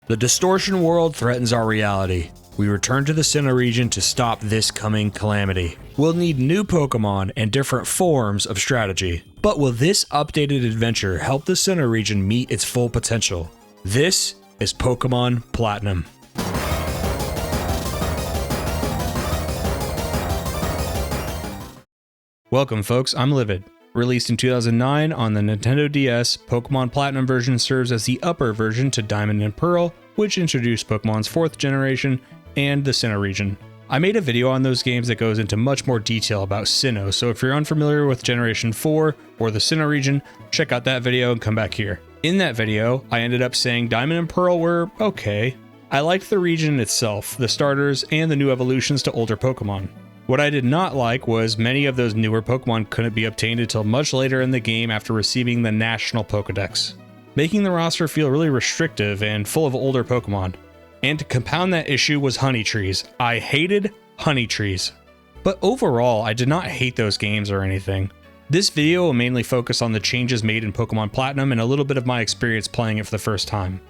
The distortion world threatens our reality. We return to the Sinnoh region to stop this coming calamity. We'll need new Pokemon and different forms of strategy. But will this updated adventure help the Sinnoh region meet its full potential? This is Pokémon Platinum. Welcome folks, I'm Livvvid. Released in 2009 on the Nintendo DS, Pokémon Platinum version serves as the upper version to Diamond and Pearl, which introduced Pokemon's 4th generation and the Sinnoh region. I made a video on those games that goes into much more detail about Sinnoh, so if you're unfamiliar with Generation 4 or the Sinnoh region, check out that video and come back here. In that video, I ended up saying Diamond and Pearl were okay. I liked the region itself, the starters, and the new evolutions to older Pokemon. What I did not like was many of those newer Pokemon couldn't be obtained until much later in the game after receiving the National Pokédex, making the roster feel really restrictive and full of older Pokemon. And to compound that issue was honey trees. I hated honey trees. But overall, I did not hate those games or anything. This video will mainly focus on the changes made in Pokémon Platinum and a little bit of my experience playing it for the first time.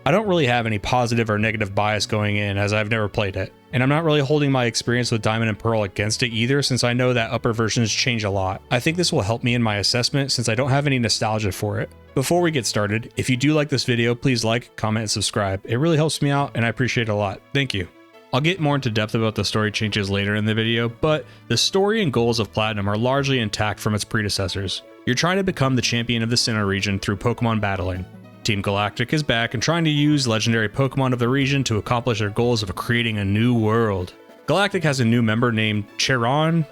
I don't really have any positive or negative bias going in, as I've never played it, and I'm not really holding my experience with Diamond and Pearl against it either, since I know that upper versions change a lot. I think this will help me in my assessment since I don't have any nostalgia for it. Before we get started, if you do like this video, please like, comment, and subscribe. It really helps me out and I appreciate it a lot. Thank you. I'll get more into depth about the story changes later in the video, but the story and goals of Platinum are largely intact from its predecessors. You're trying to become the champion of the Sinnoh region through Pokemon battling. Team Galactic is back and trying to use legendary Pokemon of the region to accomplish their goals of creating a new world. Galactic has a new member named Charon.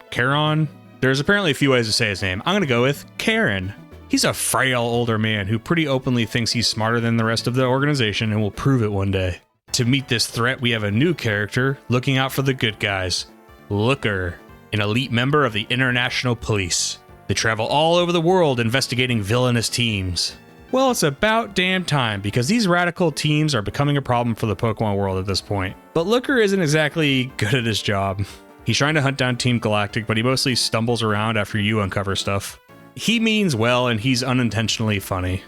There's apparently a few ways to say his name. I'm gonna go with Karen. He's a frail older man who pretty openly thinks he's smarter than the rest of the organization and will prove it one day. To meet this threat, we have a new character looking out for the good guys, Looker, an elite member of the International Police. They travel all over the world investigating villainous teams. Well, it's about damn time, because these radical teams are becoming a problem for the Pokemon world at this point. But Looker isn't exactly good at his job. He's trying to hunt down Team Galactic, but he mostly stumbles around after you uncover stuff. He means well, and he's unintentionally funny.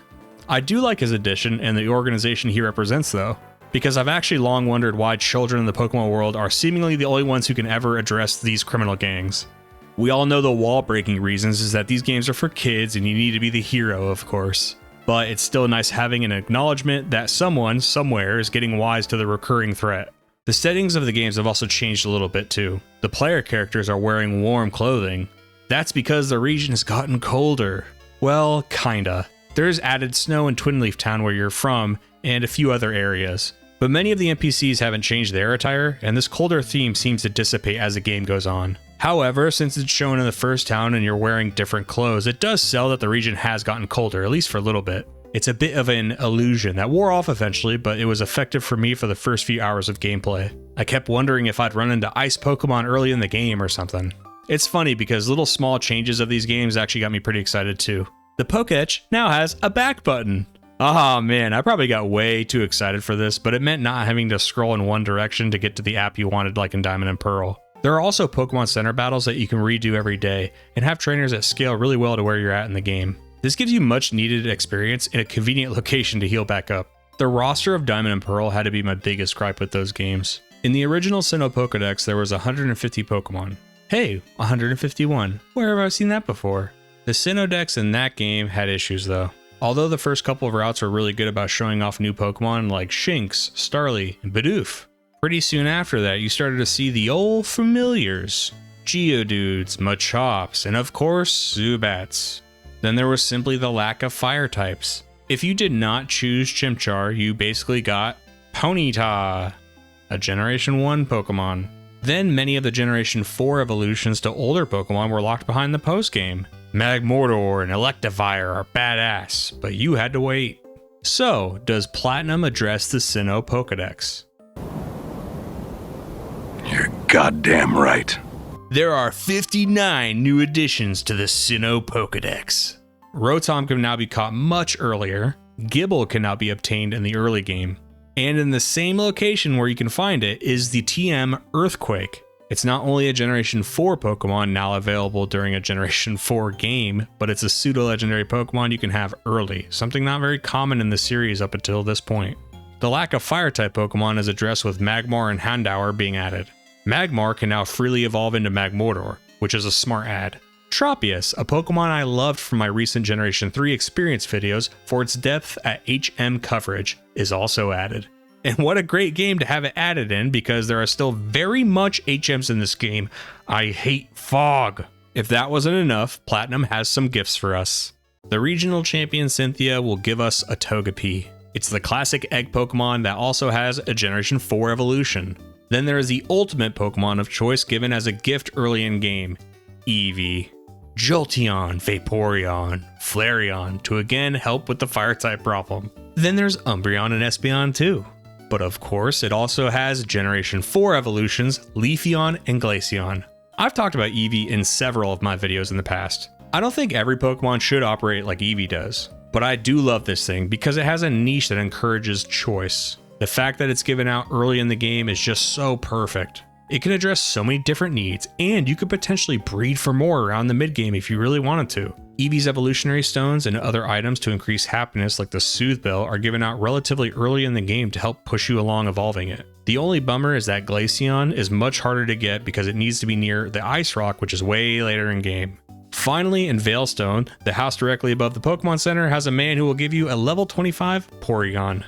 I do like his addition and the organization he represents though, because I've actually long wondered why children in the Pokemon world are seemingly the only ones who can ever address these criminal gangs. We all know the wall-breaking reasons is that these games are for kids and you need to be the hero, of course. But it's still nice having an acknowledgement that someone, somewhere, is getting wise to the recurring threat. The settings of the games have also changed a little bit too. The player characters are wearing warm clothing. That's because the region has gotten colder. Well, kinda. There's added snow in Twin Leaf Town where you're from, and a few other areas. But many of the NPCs haven't changed their attire, and this colder theme seems to dissipate as the game goes on. However, since it's shown in the first town and you're wearing different clothes, it does sell that the region has gotten colder, at least for a little bit. It's a bit of an illusion that wore off eventually, but it was effective for me for the first few hours of gameplay. I kept wondering if I'd run into ice Pokemon early in the game or something. It's funny because little small changes of these games actually got me pretty excited too. The Pokédex now has a back button. Oh man, I probably got way too excited for this, but it meant not having to scroll in one direction to get to the app you wanted like in Diamond and Pearl. There are also Pokemon Center battles that you can redo every day and have trainers that scale really well to where you're at in the game. This gives you much needed experience in a convenient location to heal back up. The roster of Diamond and Pearl had to be my biggest gripe with those games. In the original Sinnoh Pokédex, there was 150 Pokemon. Hey, 151. Where have I seen that before? The Sinnoh Dex in that game had issues though. Although the first couple of routes were really good about showing off new Pokemon like Shinx, Starly, and Bidoof. Pretty soon after that, you started to see the old familiars. Geodudes, Machops, and of course, Zubats. Then there was simply the lack of fire types. If you did not choose Chimchar, you basically got Ponyta, a Generation 1 Pokemon. Then many of the Generation 4 evolutions to older Pokemon were locked behind the postgame. Magmortar and Electivire are badass, but you had to wait. So, does Platinum address the Sinnoh Pokédex? You're goddamn right. There are 59 new additions to the Sinnoh Pokédex. Rotom can now be caught much earlier, Gibble can now be obtained in the early game, and in the same location where you can find it is the TM Earthquake. It's not only a Generation 4 Pokemon now available during a Generation 4 game, but it's a pseudo-legendary Pokemon you can have early, something not very common in the series up until this point. The lack of fire-type Pokemon is addressed with Magmar and Houndour being added. Magmar can now freely evolve into Magmortar, which is a smart add. Tropius, a Pokemon I loved from my recent Generation 3 experience videos for its depth at HM coverage, is also added. And what a great game to have it added in, because there are still very much HMs in this game. I hate fog. If that wasn't enough, Platinum has some gifts for us. The regional champion Cynthia will give us a Togepi. It's the classic egg Pokemon that also has a Generation 4 evolution. Then there is the ultimate Pokemon of choice given as a gift early in game, Eevee. Jolteon, Vaporeon, Flareon to again help with the fire type problem. Then there's Umbreon and Espeon too. But of course, it also has Generation 4 evolutions, Leafeon and Glaceon. I've talked about Eevee in several of my videos in the past. I don't think every Pokemon should operate like Eevee does, but I do love this thing because it has a niche that encourages choice. The fact that it's given out early in the game is just so perfect. It can address so many different needs, and you could potentially breed for more around the mid-game if you really wanted to. Eevee's evolutionary stones and other items to increase happiness like the Soothe Bell are given out relatively early in the game to help push you along evolving it. The only bummer is that Glaceon is much harder to get because it needs to be near the Ice Rock, which is way later in game. Finally, in Veilstone, the house directly above the Pokemon Center has a man who will give you a level 25 Porygon.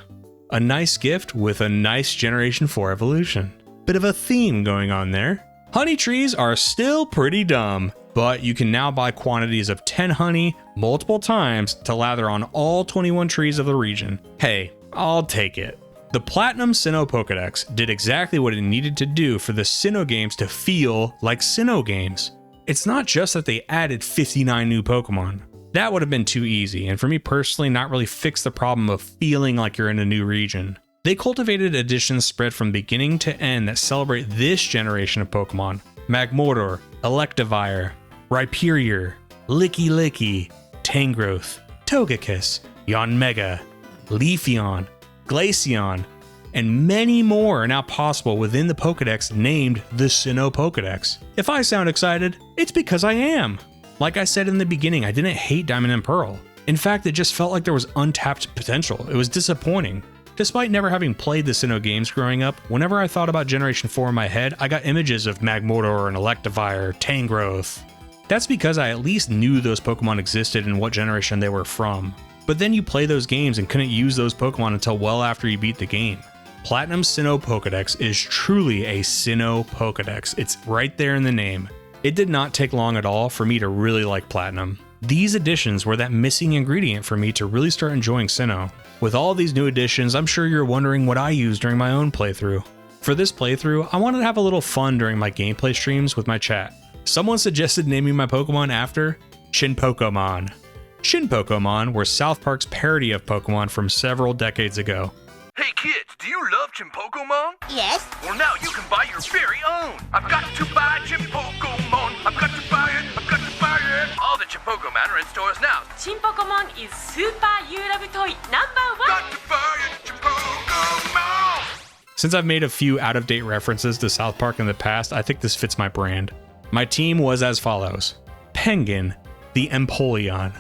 A nice gift with a nice Generation 4 evolution. Bit of a theme going on there. Honey trees are still pretty dumb, but you can now buy quantities of 10 honey multiple times to lather on all 21 trees of the region. Hey, I'll take it. The Platinum Sinnoh Pokédex did exactly what it needed to do for the Sinnoh games to feel like Sinnoh games. It's not just that they added 59 new Pokemon. That would have been too easy, and for me personally, not really fix the problem of feeling like you're in a new region. They cultivated additions spread from beginning to end that celebrate this generation of Pokemon. Magmortar, Electivire, Rhyperior, Licky, Tangrowth, Togekiss, Yanmega, Leafeon, Glaceon, and many more are now possible within the Pokédex named the Sinnoh Pokédex. If I sound excited, it's because I am. Like I said in the beginning, I didn't hate Diamond and Pearl. In fact, it just felt like there was untapped potential. It was disappointing. Despite never having played the Sinnoh games growing up, whenever I thought about Generation 4 in my head, I got images of Magmortar and Electivire, Tangrowth. That's because I at least knew those Pokemon existed and what generation they were from. But then you play those games and couldn't use those Pokemon until well after you beat the game. Platinum Sinnoh Pokédex is truly a Sinnoh Pokédex. It's right there in the name. It did not take long at all for me to really like Platinum. These additions were that missing ingredient for me to really start enjoying Sinnoh. With all these new additions, I'm sure you're wondering what I used during my own playthrough. For this playthrough, I wanted to have a little fun during my gameplay streams with my chat. Someone suggested naming my Pokemon after Shinpokomon. Shinpokomon were South Park's parody of Pokemon from several decades ago. Hey kids, do you love Chimpokemon? Yes. Well now you can buy your very own. I've got to buy Chimpokemon. I've got to buy it. I've got to buy it. All the Chimpokemon are in stores now. Chimpokemon is super you love toy #1. Got to buy it, Chimpokemon. Since I've made a few out-of-date references to South Park in the past, I think this fits my brand. My team was as follows. Penguin, the Empoleon.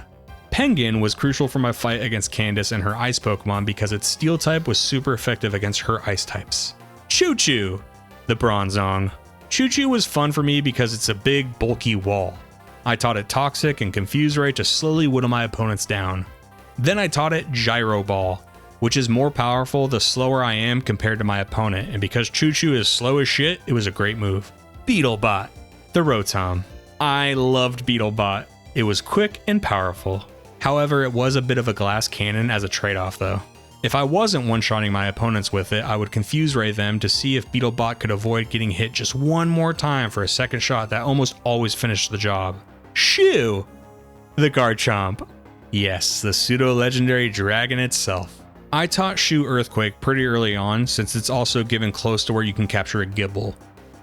Penguin was crucial for my fight against Candace and her ice Pokemon because its steel type was super effective against her ice types. Choo-Choo, the Bronzong. Choo-Choo was fun for me because it's a big, bulky wall. I taught it Toxic and Confuse Ray to slowly whittle my opponents down. Then I taught it Gyro Ball, which is more powerful the slower I am compared to my opponent, and because Choo-Choo is slow as shit, it was a great move. Beetlebot, the Rotom. I loved Beetlebot. It was quick and powerful. However, it was a bit of a glass cannon as a trade-off though. If I wasn't one-shotting my opponents with it, I would Confuse Ray them to see if Beetlebot could avoid getting hit just one more time for a second shot that almost always finished the job. Shoo! The Garchomp. Yes, the pseudo-legendary dragon itself. I taught Shoo Earthquake pretty early on since it's also given close to where you can capture a Gibble.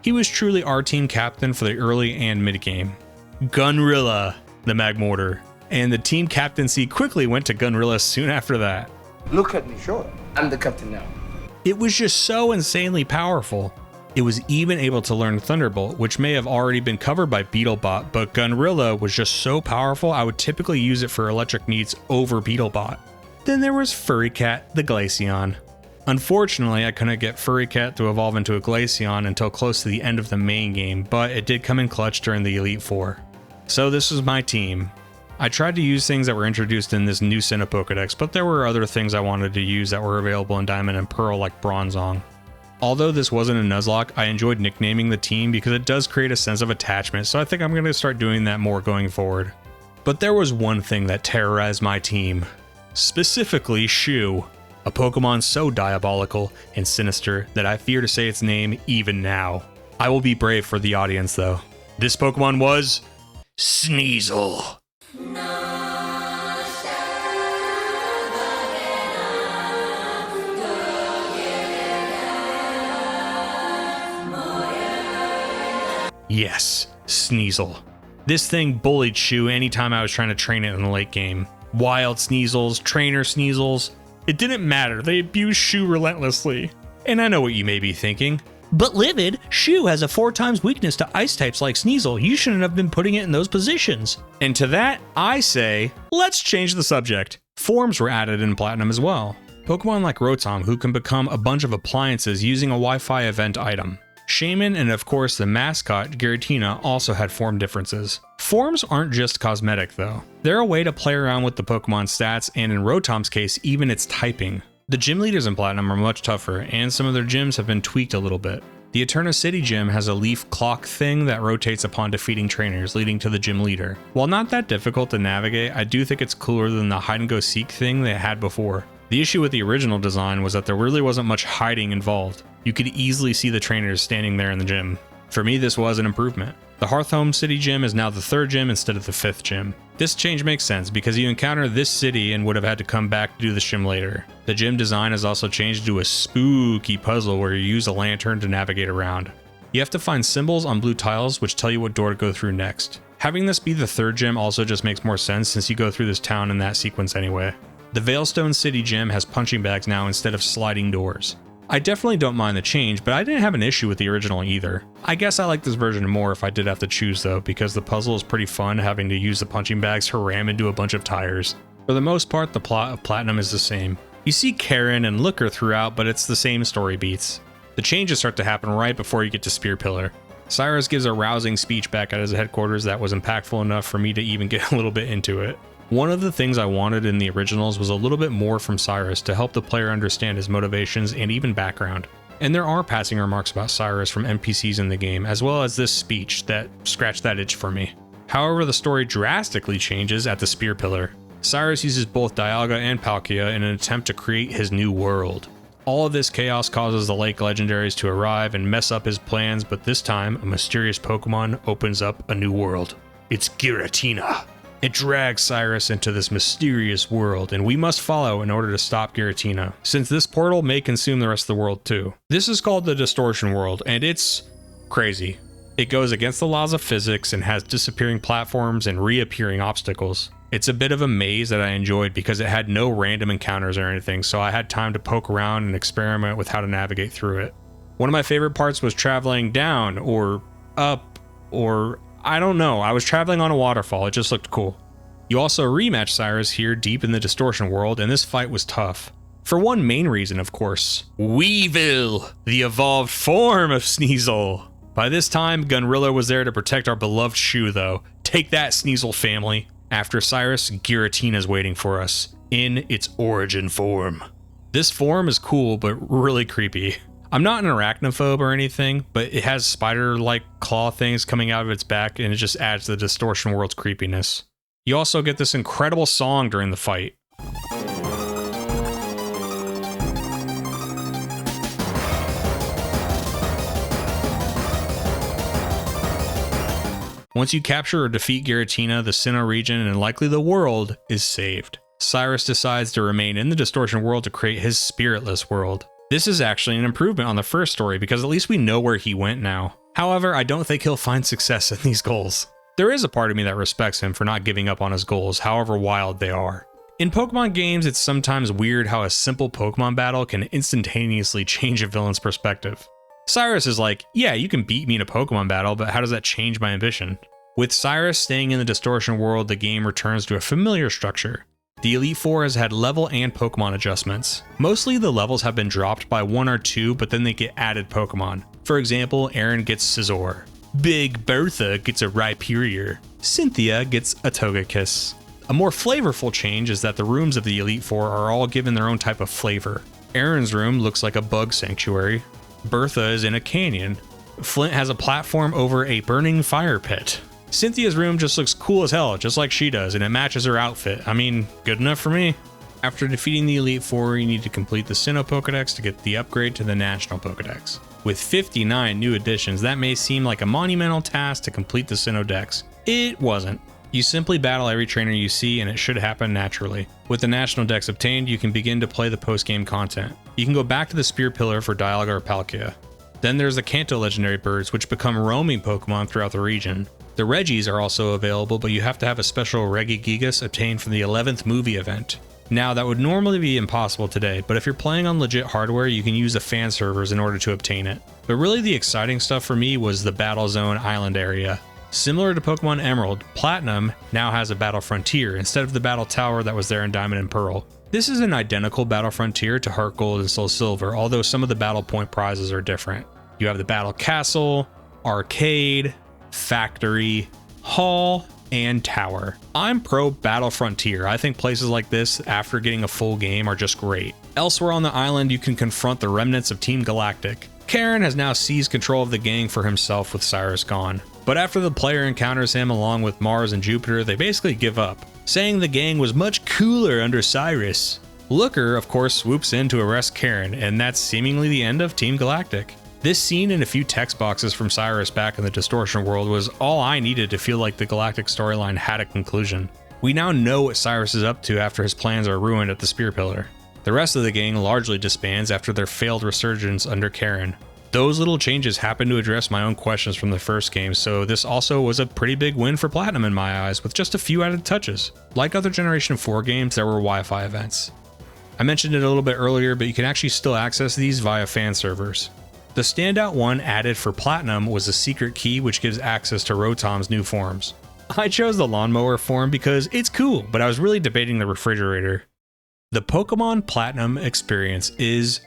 He was truly our team captain for the early and mid-game. Gunrilla, the Magmortar. And the team captaincy quickly went to Gunrilla soon after that. Look at me, sure. I'm the captain now. It was just so insanely powerful. It was even able to learn Thunderbolt, which may have already been covered by Beetlebot, but Gunrilla was just so powerful I would typically use it for electric needs over Beetlebot. Then there was Furrycat, the Glaceon. Unfortunately, I couldn't get Furrycat to evolve into a Glaceon until close to the end of the main game, but it did come in clutch during the Elite Four. So this was my team. I tried to use things that were introduced in this new Sinnoh Pokédex, but there were other things I wanted to use that were available in Diamond and Pearl like Bronzong. Although this wasn't a Nuzlocke, I enjoyed nicknaming the team because it does create a sense of attachment, so I think I'm going to start doing that more going forward. But there was one thing that terrorized my team. Specifically Shu, a Pokemon so diabolical and sinister that I fear to say its name even now. I will be brave for the audience though. This Pokemon was Sneasel. Yes, Sneasel. This thing bullied Shu anytime I was trying to train it in the late game. Wild Sneasels, trainer Sneasels, it didn't matter, they abused Shu relentlessly. And I know what you may be thinking. But Livvvid, Shu has a 4x weakness to ice types like Sneasel, you shouldn't have been putting it in those positions. And to that, I say, let's change the subject. Forms were added in Platinum as well. Pokemon like Rotom who can become a bunch of appliances using a Wi-Fi event item. Shaman and of course the mascot, Giratina, also had form differences. Forms aren't just cosmetic though. They're a way to play around with the Pokemon stats and in Rotom's case, even its typing. The gym leaders in Platinum are much tougher and some of their gyms have been tweaked a little bit. The Eterna City gym has a leaf clock thing that rotates upon defeating trainers, leading to the gym leader. While not that difficult to navigate, I do think it's cooler than the hide and go seek thing they had before. The issue with the original design was that there really wasn't much hiding involved. You could easily see the trainers standing there in the gym. For me, this was an improvement. The Hearthome City gym is now the 3rd gym instead of the 5th gym. This change makes sense because you encounter this city and would have had to come back to do the gym later. The gym design has also changed to a spooky puzzle where you use a lantern to navigate around. You have to find symbols on blue tiles which tell you what door to go through next. Having this be the 3rd gym also just makes more sense since you go through this town in that sequence anyway. The Veilstone City gym has punching bags now instead of sliding doors. I definitely don't mind the change, but I didn't have an issue with the original either. I guess I like this version more if I did have to choose though, because the puzzle is pretty fun having to use the punching bags to ram into a bunch of tires. For the most part, the plot of Platinum is the same. You see Karen and Looker throughout, but it's the same story beats. The changes start to happen right before you get to Spear Pillar. Cyrus gives a rousing speech back at his headquarters that was impactful enough for me to even get a little bit into it. One of the things I wanted in the originals was a little bit more from Cyrus to help the player understand his motivations and even background. And there are passing remarks about Cyrus from NPCs in the game, as well as this speech that scratched that itch for me. However, the story drastically changes at the Spear Pillar. Cyrus uses both Dialga and Palkia in an attempt to create his new world. All of this chaos causes the Lake Legendaries to arrive and mess up his plans, but this time, a mysterious Pokemon opens up a new world. It's Giratina. It drags Cyrus into this mysterious world, and we must follow in order to stop Giratina, since this portal may consume the rest of the world too. This is called the Distortion World, and it's crazy. It goes against the laws of physics and has disappearing platforms and reappearing obstacles. It's a bit of a maze that I enjoyed because it had no random encounters or anything, so I had time to poke around and experiment with how to navigate through it. One of my favorite parts was traveling down, or up, or I don't know, I was traveling on a waterfall, it just looked cool. You also rematch Cyrus here deep in the Distortion World, and this fight was tough. For one main reason, of course. Weevil, the evolved form of Sneasel. By this time, Gunrilla was there to protect our beloved Shu though. Take that, Sneasel family. After Cyrus, Giratina's waiting for us, in its origin form. This form is cool, but really creepy. I'm not an arachnophobe or anything, but it has spider-like claw things coming out of its back, and it just adds to the Distortion World's creepiness. You also get this incredible song during the fight. Once you capture or defeat Giratina, the Sinnoh region, and likely the world, is saved. Cyrus decides to remain in the Distortion World to create his spiritless world. This is actually an improvement on the first story because at least we know where he went now. However, I don't think he'll find success in these goals. There is a part of me that respects him for not giving up on his goals, however wild they are. In Pokemon games, it's sometimes weird how a simple Pokemon battle can instantaneously change a villain's perspective. Cyrus is like, yeah, you can beat me in a Pokemon battle, but how does that change my ambition? With Cyrus staying in the Distortion World, the game returns to a familiar structure. The Elite Four has had level and Pokemon adjustments. Mostly the levels have been dropped by 1 or 2, but then they get added Pokemon. For example, Aaron gets Scizor. Big Bertha gets a Rhyperior. Cynthia gets a Togekiss. A more flavorful change is that the rooms of the Elite Four are all given their own type of flavor. Aaron's room looks like a bug sanctuary. Bertha is in a canyon. Flint has a platform over a burning fire pit. Cynthia's room just looks cool as hell, just like she does, and it matches her outfit. I mean, good enough for me. After defeating the Elite Four, you need to complete the Sinnoh Pokédex to get the upgrade to the National Pokédex. With 59 new additions, that may seem like a monumental task to complete the Sinnoh Dex. It wasn't. You simply battle every trainer you see and it should happen naturally. With the National Dex obtained, you can begin to play the post-game content. You can go back to the Spear Pillar for Dialga or Palkia. Then there's the Kanto legendary birds, which become roaming Pokemon throughout the region. The Regis are also available, but you have to have a special Regigigas obtained from the 11th movie event. Now, that would normally be impossible today, but if you're playing on legit hardware, you can use the fan servers in order to obtain it. But really the exciting stuff for me was the Battle Zone Island area. Similar to Pokemon Emerald, Platinum now has a Battle Frontier instead of the Battle Tower that was there in Diamond and Pearl. This is an identical Battle Frontier to Heart Gold and Soul Silver, although some of the Battle Point prizes are different. You have the Battle Castle, Arcade, Factory, Hall, and Tower. I'm pro Battle Frontier. I think places like this, after getting a full game, are just great. Elsewhere on the island, you can confront the remnants of Team Galactic. Karen has now seized control of the gang for himself with Cyrus gone. But after the player encounters him along with Mars and Jupiter, they basically give up, saying the gang was much cooler under Cyrus. Looker, of course, swoops in to arrest Karen, and that's seemingly the end of Team Galactic. This scene and a few text boxes from Cyrus back in the Distortion world was all I needed to feel like the Galactic storyline had a conclusion. We now know what Cyrus is up to after his plans are ruined at the Spear Pillar. The rest of the gang largely disbands after their failed resurgence under Karen. Those little changes happened to address my own questions from the first game, so this also was a pretty big win for Platinum in my eyes, with just a few added touches. Like other Generation 4 games, there were Wi-Fi events. I mentioned it a little bit earlier, but you can actually still access these via fan servers. The standout one added for Platinum was a secret key which gives access to Rotom's new forms. I chose the lawnmower form because it's cool, but I was really debating the refrigerator. The Pokemon Platinum experience is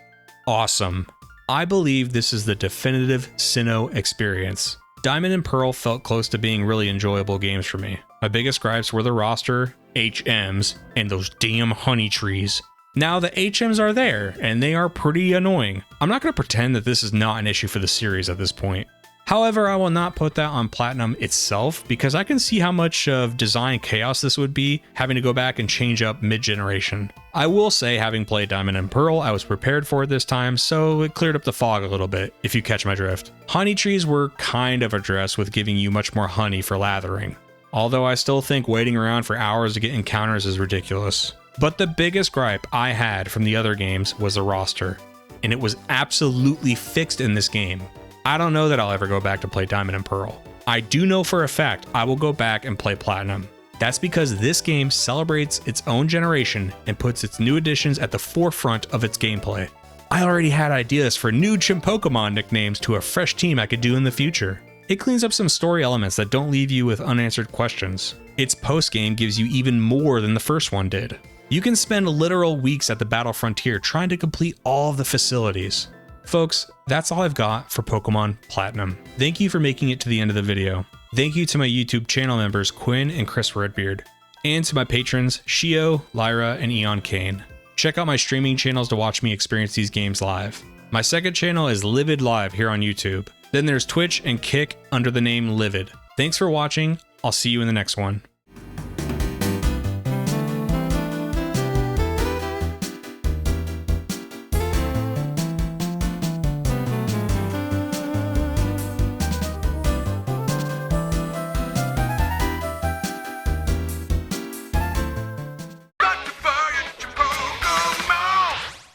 awesome. I believe this is the definitive Sinnoh experience. Diamond and Pearl felt close to being really enjoyable games for me. My biggest gripes were the roster, HMs, and those damn honey trees. Now the HMs are there, and they are pretty annoying. I'm not going to pretend that this is not an issue for the series at this point. However, I will not put that on Platinum itself, because I can see how much of design chaos this would be, having to go back and change up mid-generation. I will say, having played Diamond and Pearl, I was prepared for it this time, so it cleared up the fog a little bit, if you catch my drift. Honey trees were kind of addressed with giving you much more honey for lathering. Although I still think waiting around for hours to get encounters is ridiculous. But the biggest gripe I had from the other games was the roster, and it was absolutely fixed in this game. I don't know that I'll ever go back to play Diamond and Pearl. I do know for a fact I will go back and play Platinum. That's because this game celebrates its own generation and puts its new additions at the forefront of its gameplay. I already had ideas for new Chimpokemon nicknames to a fresh team I could do in the future. It cleans up some story elements that don't leave you with unanswered questions. Its post-game gives you even more than the first one did. You can spend literal weeks at the Battle Frontier trying to complete all of the facilities. Folks, that's all I've got for Pokemon Platinum. Thank you for making it to the end of the video. Thank you to my YouTube channel members Quinn and Chris Redbeard, and to my patrons Shio, Lyra, and Eon Kane. Check out my streaming channels to watch me experience these games live. My second channel is Livvvid Live here on YouTube. Then there's Twitch and Kick under the name Livvvid. Thanks for watching. I'll see you in the next one.